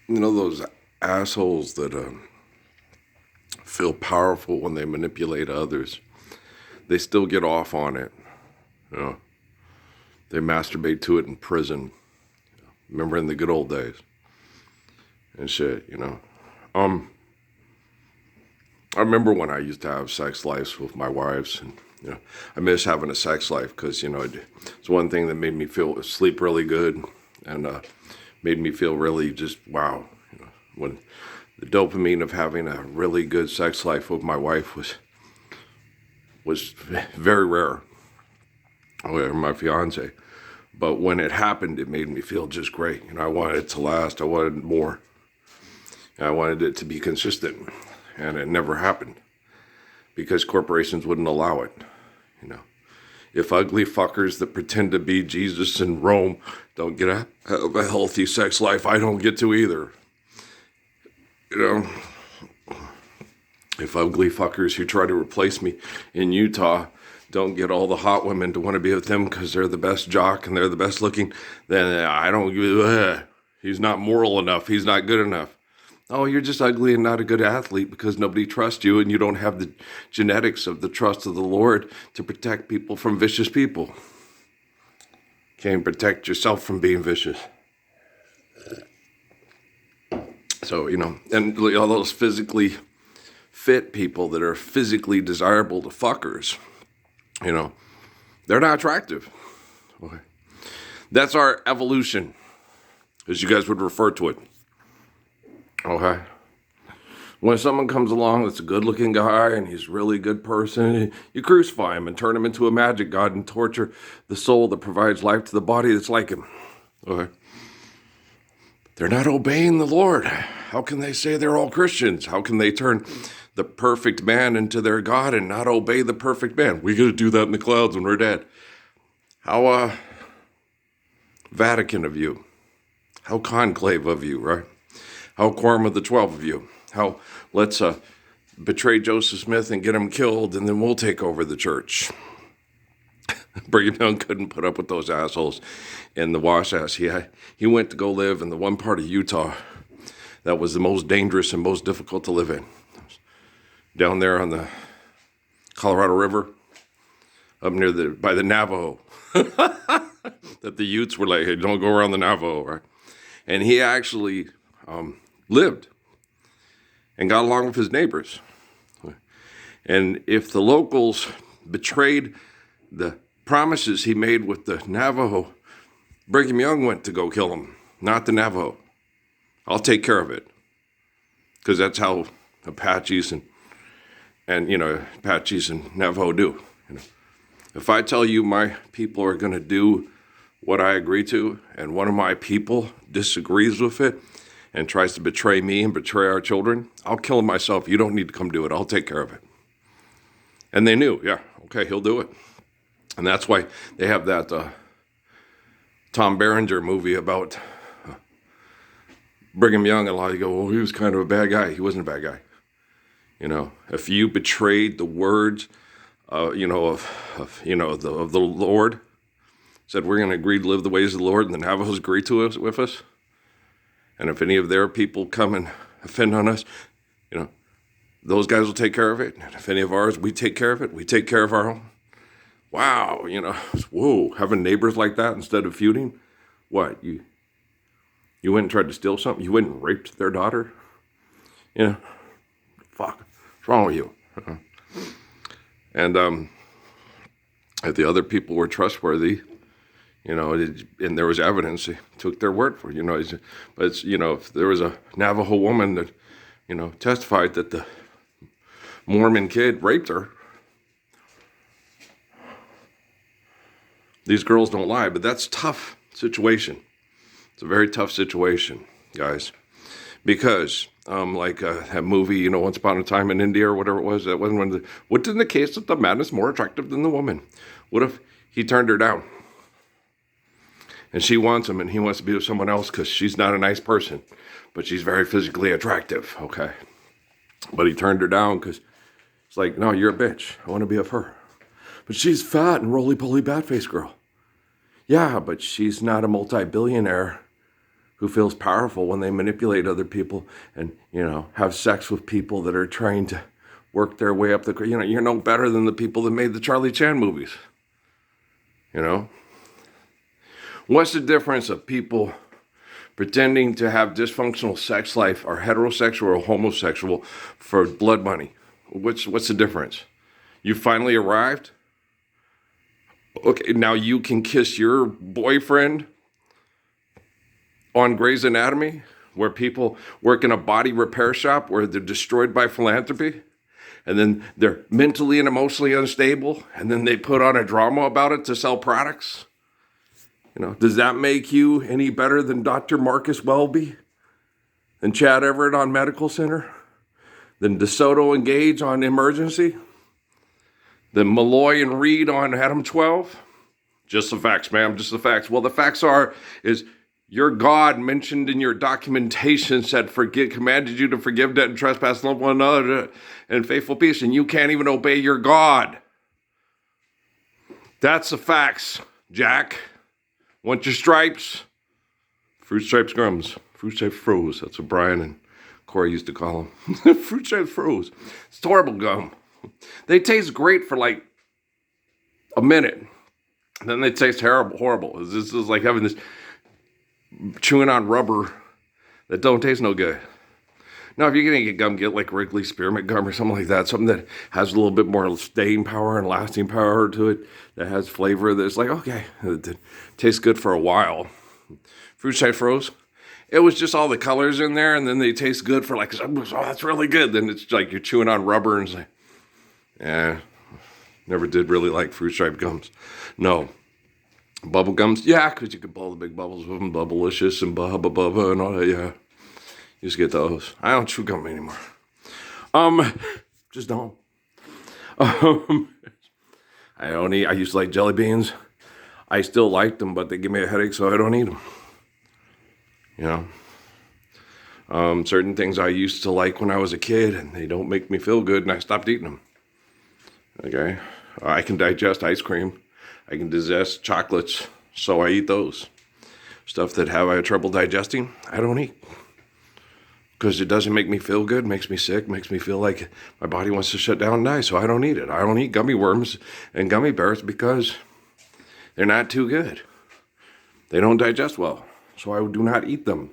You know those assholes that feel powerful when they manipulate others. They still get off on it. You know, they masturbate to it in prison. Remember in the good old days and shit. I remember when I used to have sex lives with my wives, and I miss having a sex life because it's one thing that made me feel sleep really good, and made me feel really just wow. When the dopamine of having a really good sex life with my wife was very rare. Oh yeah, my fiance. But when it happened, it made me feel just great. I wanted it to last. I wanted more. I wanted it to be consistent, and it never happened because corporations wouldn't allow it. You know, if ugly fuckers that pretend to be Jesus in Rome don't get have a healthy sex life, I don't get to either. You know, if ugly fuckers who try to replace me in Utah don't get all the hot women to want to be with them because they're the best jock and they're the best looking, then I don't. He's not moral enough. He's not good enough. Oh, you're just ugly and not a good athlete because nobody trusts you and you don't have the genetics of the trust of the Lord to protect people from vicious people. Can't protect yourself from being vicious. So, and all those physically fit people that are physically desirable to fuckers, they're not attractive. Okay. That's our evolution, as you guys would refer to it. Okay. When someone comes along that's a good-looking guy and he's a really good person, you crucify him and turn him into a magic god and torture the soul that provides life to the body that's like him. Okay. They're not obeying the Lord. How can they say they're all Christians? How can they turn the perfect man into their God and not obey the perfect man? We got to do that in the clouds when we're dead. How Vatican of you. How conclave of you, right? How quorum of the 12 of you. How let's betray Joseph Smith and get him killed, and then we'll take over the church. Brigham Young couldn't put up with those assholes in the Wasatch. He went to go live in the one part of Utah that was the most dangerous and most difficult to live in. Down there on the Colorado River, up near by the Navajo. That the Utes were like, hey, don't go around the Navajo, right? And he actually lived and got along with his neighbors. And if the locals betrayed the promises he made with the Navajo, Brigham Young went to go kill him, not the Navajo. I'll take care of it. Because that's how Apaches and Apaches and Navajo do. If I tell you my people are going to do what I agree to, and one of my people disagrees with it and tries to betray me and betray our children, I'll kill him myself. You don't need to come do it. I'll take care of it. And they knew, yeah, okay, he'll do it. And that's why they have that Tom Berenger movie about Brigham Young. And a lot of you go, well, he was kind of a bad guy. He wasn't a bad guy. If you betrayed the words, of the Lord, said we're going to agree to live the ways of the Lord, and the Navajos agree to us with us. And if any of their people come and offend on us, those guys will take care of it. And if any of ours, we take care of it. We take care of our own. Wow, whoa, having neighbors like that instead of feuding. What, you went and tried to steal something? You went and raped their daughter? Fuck, what's wrong with you? And if the other people were trustworthy, and there was evidence, they took their word for it. But if there was a Navajo woman that, testified that the Mormon kid raped her, these girls don't lie, but that's a tough situation. It's a very tough situation, guys. Because, like that movie, Once Upon a Time in India or whatever it was, that wasn't one of the, what in the case that the man is more attractive than the woman? What if he turned her down? And she wants him and he wants to be with someone else because she's not a nice person, but she's very physically attractive, okay? But he turned her down because it's like, no, you're a bitch. I want to be with her. But she's fat and roly-poly bat-faced girl. Yeah, but she's not a multi-billionaire who feels powerful when they manipulate other people and, have sex with people that are trying to work their way up you're no better than the people that made the Charlie Chan movies. What's the difference of people pretending to have dysfunctional sex life or heterosexual or homosexual for blood money? What's the difference? You finally arrived? Okay, now you can kiss your boyfriend on Grey's Anatomy, where people work in a body repair shop where they're destroyed by philanthropy, and then they're mentally and emotionally unstable, and then they put on a drama about it to sell products. Does that make you any better than Dr. Marcus Welby? Than Chad Everett on Medical Center? Than DeSoto and Gage on Emergency? Than Malloy and Reed on Adam 12? Just the facts, ma'am, just the facts. Well, the facts is your God mentioned in your documentation commanded you to forgive debt and trespass, love one another, and faithful peace, and you can't even obey your God. That's the facts, Jack. Want your stripes? Fruit stripes grums. Fruit stripes froze. That's what Brian and Corey used to call them. Fruit stripes froze. It's horrible gum. They taste great for like a minute. Then they taste horrible. This is like having this chewing on rubber that don't taste no good. Now, if you're going to get gum, get like Wrigley Spearmint gum or something like that. Something that has a little bit more staying power and lasting power to it. That has flavor that's like, okay, it tastes good for a while. Fruit Stripe Froze. It was just all the colors in there, and then they taste good for like, oh, that's really good. Then it's like you're chewing on rubber and it's like, yeah, never did really like Fruit Stripe gums. No. Bubble gums, yeah, because you can blow the big bubbles with them, Bubblicious and Bubba and all that, yeah. You just get those. I don't chew gum anymore. Just don't. I don't eat. I used to like jelly beans. I still like them, but they give me a headache, so I don't eat them. Certain things I used to like when I was a kid, and they don't make me feel good, and I stopped eating them. Okay? I can digest ice cream. I can digest chocolates, so I eat those. Stuff that I have trouble digesting, I don't eat. Because it doesn't make me feel good, makes me sick, makes me feel like my body wants to shut down and die, so I don't eat it. I don't eat gummy worms and gummy bears because they're not too good. They don't digest well, so I do not eat them.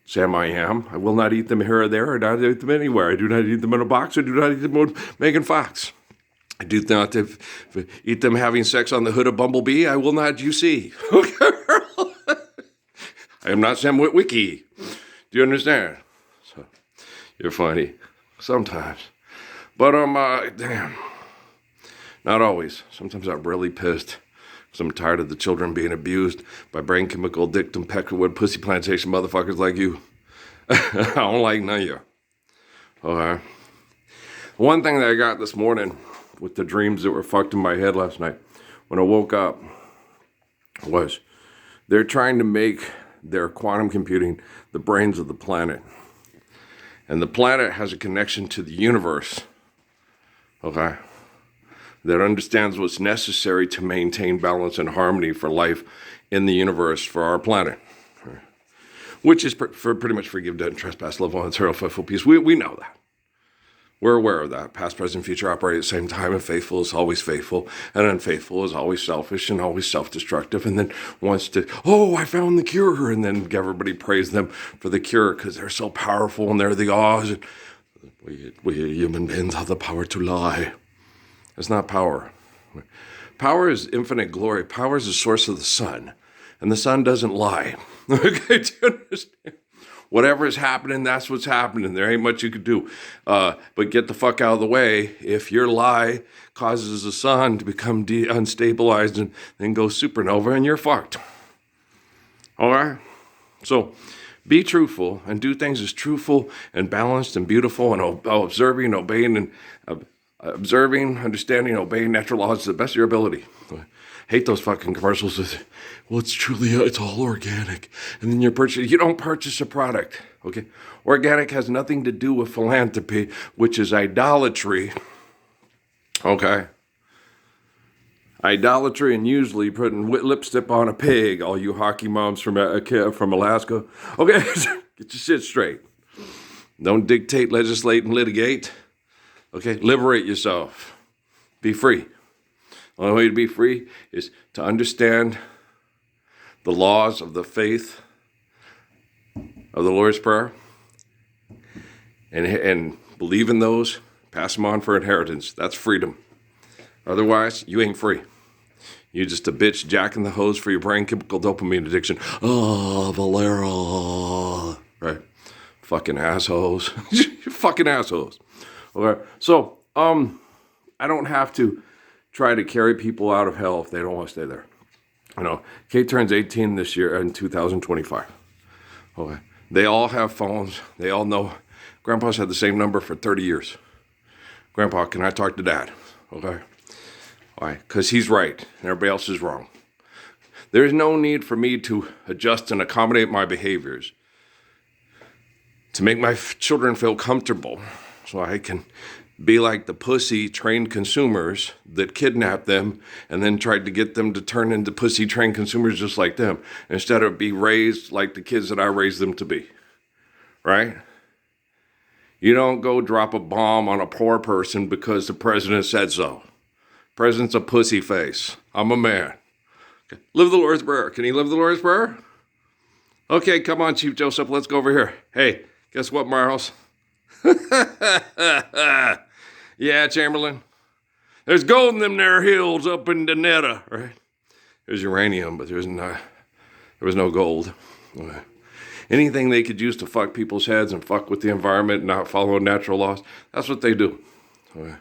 Sam I am. I will not eat them here or there, or not eat them anywhere. I do not eat them in a box, I do not eat them with Megan Fox. I do not eat them having sex on the hood of Bumblebee. I will not, you see. I am not Sam Witwicky. Do you understand? So, you're funny. Sometimes. But, damn. Not always. Sometimes I'm really pissed. Because I'm tired of the children being abused by brain chemical dictum peckerwood pussy plantation motherfuckers like you. I don't like none of you. Okay. One thing that I got this morning with the dreams that were fucked in my head last night when I woke up was they're trying to make their quantum computing the brains of the planet. And the planet has a connection to the universe, okay, that understands what's necessary to maintain balance and harmony for life in the universe for our planet, which is for pretty much forgive, debt, and trespass, love, one, eternal, faithful, peace. We know that. We're aware of that. Past, present, future operate at the same time, and faithful is always faithful, and unfaithful is always selfish and always self-destructive, and then wants to, oh, I found the cure, and then everybody praise them for the cure because they're so powerful and they're the Oz. And we human beings have the power to lie. It's not power. Power is infinite glory. Power is the source of the sun, and the sun doesn't lie. Okay, do you understand? Whatever is happening, that's what's happening. There ain't much you could do. But get the fuck out of the way. If your lie causes the sun to become unstabilized and then go supernova, and you're fucked. All right? So be truthful and do things as truthful and balanced and beautiful and observing, obeying, and observing, understanding, obeying natural laws to the best of your ability. Hate those fucking commercials with, well, it's all organic. And then you don't purchase a product, okay? Organic has nothing to do with philanthropy, which is idolatry, okay? Idolatry and usually putting lipstick on a pig, all you hockey moms from Alaska. Okay, get your shit straight. Don't dictate, legislate, and litigate. Okay, liberate yourself. Be free. The only way to be free is to understand the laws of the faith of the Lord's Prayer and believe in those, pass them on for inheritance. That's freedom. Otherwise, you ain't free. You're just a bitch jacking the hose for your brain chemical dopamine addiction. Oh, Valero. Right. Fucking assholes. You're fucking assholes. Okay. So, I don't have to try to carry people out of hell if they don't want to stay there. You know, Kate turns 18 this year in 2025. Okay. They all have phones. They all know. Grandpa's had the same number for 30 years. Grandpa, can I talk to Dad? Okay. Why? Because he's right and everybody else is wrong. There's no need for me to adjust and accommodate my behaviors to make my children feel comfortable so I can be like the pussy trained consumers that kidnapped them and then tried to get them to turn into pussy trained consumers just like them instead of be raised like the kids that I raised them to be. Right? You don't go drop a bomb on a poor person because the president said so. President's a pussy face. I'm a man. Okay. Live the Lord's Prayer. Can you live the Lord's Prayer? Okay, come on, Chief Joseph. Let's go over here. Hey, guess what, Miles? Yeah, Chamberlain. There's gold in them there hills up in Danetta, right? There's uranium, but there was no gold. Okay. Anything they could use to fuck people's heads and fuck with the environment and not follow natural laws, that's what they do. Okay.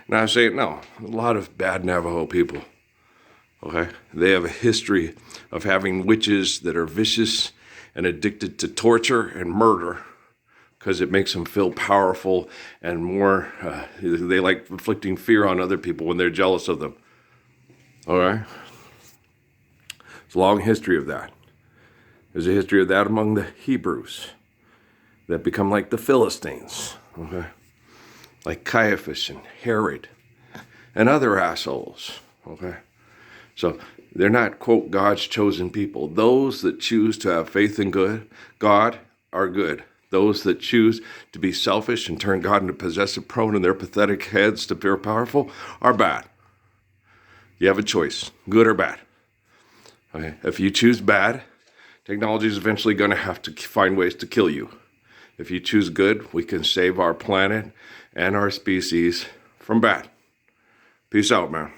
And I say, no, a lot of bad Navajo people, okay? They have a history of having witches that are vicious and addicted to torture and murder because it makes them feel powerful and more, they like inflicting fear on other people when they're jealous of them, all right? It's a long history of that. There's a history of that among the Hebrews that become like the Philistines, okay? Like Caiaphas and Herod and other assholes, okay? So they're not, quote, God's chosen people. Those that choose to have faith in God are good. Those that choose to be selfish and turn God into possessive prone in their pathetic heads to feel powerful are bad. You have a choice, good or bad. Okay? If you choose bad, technology is eventually going to have to find ways to kill you. If you choose good, we can save our planet and our species from bad. Peace out, man.